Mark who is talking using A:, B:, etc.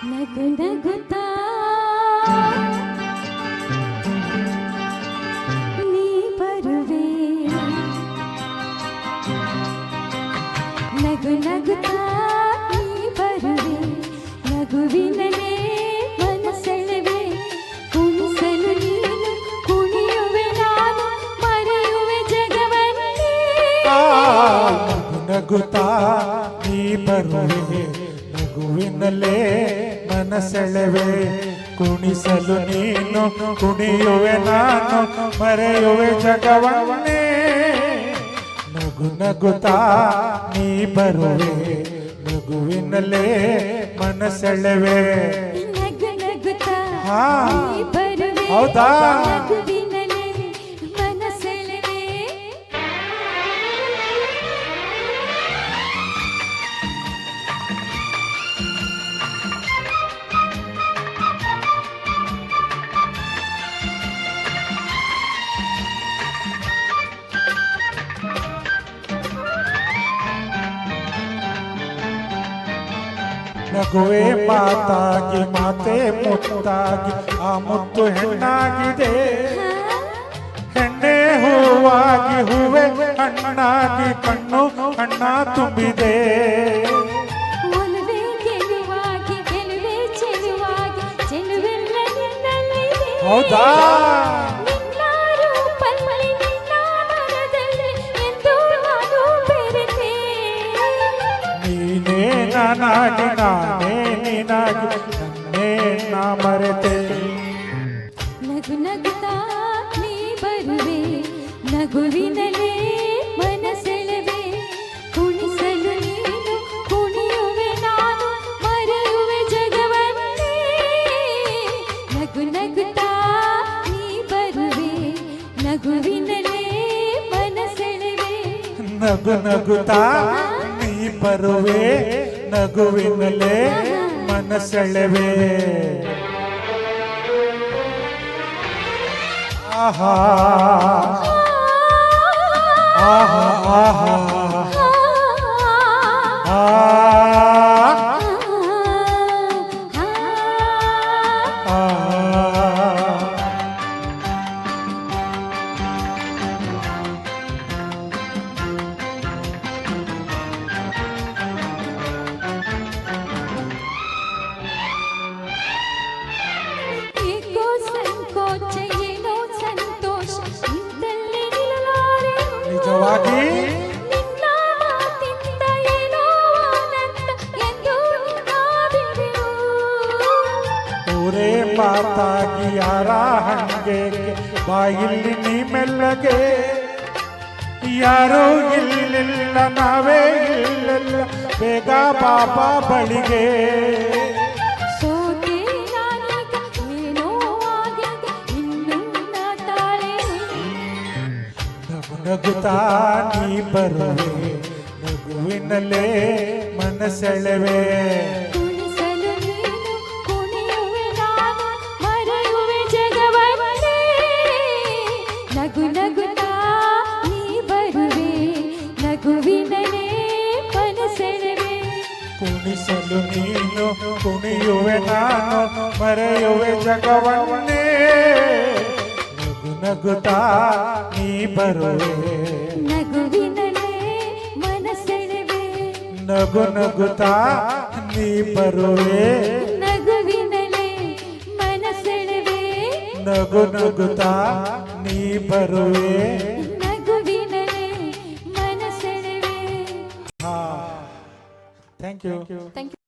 A: ನಗು ನಗುತ್ತಾ ನೀ ಬರುವೆ, ನಗು ನಗುತ್ತಾ ನೀ ಬರುವೆ, ನಗುವಿನಲೇ ಮನಸೆಳೆವೆ, ಕುಣಿಸಲು ನೀನು ಕುಣಿಯುವೆ ನಾನು ಮರೆಯುವೆ ಜಗವನ್ನೇ.
B: ನಗು ನಗುತ್ತಾ ನೀ ಬರುವೆ, ನಗುವಿನಲ್ಲೇ ಮನಸೆಳೆವೆ, ಕುಣಿಸಲು ನೀನು ಕುಣಿಯುವೆ ನಾನು ಮರೆಯುವೆ ಜಗವನ್ನೇ. ನಗು ನಗುತ್ತಾ ನೀ ಬರುವೆ, ನಗುವಿನಲ್ಲೇ ಮನಸೆಳೆವೆ.
A: ನಗು ನಗುತ್ತಾ
B: ಹಾ
A: ನೀ ಬರುವೆ,
B: ಹೌದಾ?
A: ನಗುವಿನಲೇ ಮನಸೆಳೆವೆ.
B: ನಗುವೆ ಮಾತಾಗಿ ಮಾತೆ ಮುತ್ತಾಗಿ ಆ ಮುತ್ತು ಹೆಣ್ಣಾಗಿದೆ, ಹೆಣ್ಣೆ ಹೂವಾಗಿ ಹೂವೆ ಹಣ್ಣಾಗಿ ಕಣ್ಣು ಹಣ್ಣ ತುಂಬಿದೆ.
A: ಒಲವೇ ಗೆಲುವಾಗಿ ಗೆಲುವೆ ಚೆಲುವಾಗಿ ಚೆಲುವೆಲ್ಲ ನಿನ್ನಲ್ಲಿದೆ.
B: ಹೌದಾ?
A: ನಿನ್ನ ರೂಪಲ್ಲಿ ನಿನ್ನ ಮನದಲ್ಲಿ ಎಂದು ನಾನು ಬೆರೆತೆ.
B: ನೀನೇ ನಾನಾಗಿ ನಾನೇ ನೀನಾಗಿ ನನ್ನೇ ನಾ ಮರೆತೆ.
A: ನಗು ನಗುತ್ತಾ ನೀ ಬರುವೆ, ನಗುವಿನಲೇ ಮನಸೆಳೆವೆ, ಕುಣಿಸಲು ನೀನು ಕುಣಿಯುವೆ ನಾನು ಮರೆಯುವೆ ಜಗವನ್ನೇ. ನಗು ನಗುತ್ತಾ ನೀ ಬರುವೆ, ನಗುವಿನಲೇ ಮನಸೆಳೆವೆ.
B: ನಗು ನಗುತ್ತಾ ನೀ ಬರುವೆ, ನಗುವಿನಲ್ಲೇ ಮನಸೆಳೆವೆ. ಆಹಾ ಆಹಾ ಆಹಾ
A: ಏಕೋ ಸಂಕೋಚ ಏನೋ ಸಂತೋಷ ನಿಂತಲ್ಲೇ ನಿಲ್ಲಲಾರೆ.
B: ನಿಜವಾಗಿ
A: ನಿನ್ನ ಮಾತಿಂದ ಏನೋ ಆನಂದ ಎಂದು ನಿನ್ನ ಬಿರಿವು.
B: ಊರೇ ಮಾತಾಗಿ ಯಾರ ಹಂಗೆ ಬಾಯಿಲ್ಲಿ ನೀ ಮೆಲ್ಲಗೆ, ಯಾರೋ ಇಲ್ಲಿಲ್ಲ ನಾವೇ ಇಲ್ಲಿಲ್ಲ ಬೇಗ ಬಾಬಾ ಬಳಿಗೆ.
A: ಸೋತೆ ನಾನೀಗ ಏನೋ ಆಗಿದೆ ಇನ್ನು ನಾ ತಾಳೇನು.
B: ನಗು ನಗುತ್ತಾ ನೀ ಬರುವೆ, ನಗುವಿನಲ್ಲೇ ಮನಸೆಳೆವೆ.
A: ಕುಣಿಸಲು ನೀನು ಕುಣಿಯುವೆ ನಾನು ಮರೆಯುವೆ ಜಗವನ್ನೇ. ನಗು ನಗುತ್ತಾ ನೀ ಬರುವೆ, ನಗುವಿನಲೇ ಮನಸೆಳೆವೆ.
B: ಕುಣಿಸಲು ನೀನು ಕುಣಿಯುವೆ ನಾನು ಮರೆಯುವೆ ಜಗವನ್ನೇ. ನಗು ನಗುತ್ತಾ ನೀ ಬರುವೆ,
A: ನಗುವಿನಲೇ ಮನಸೆಳೆವೆ.
B: ನಗು ನಗುತ್ತಾ ನೀ ಬರುವೆ,
A: ನಗುವಿನಲೇ ಮನಸೆಳೆವೆ.
B: ನಗು ನಗುತ್ತಾ ನೀ ಬರುವೆ.
A: ನಗುವಿನಲೇ ಮನಸೆಳೆವೆ.
B: ಹಾ ಥ್ಯಾಂಕ್ ಯು.
A: Thank you.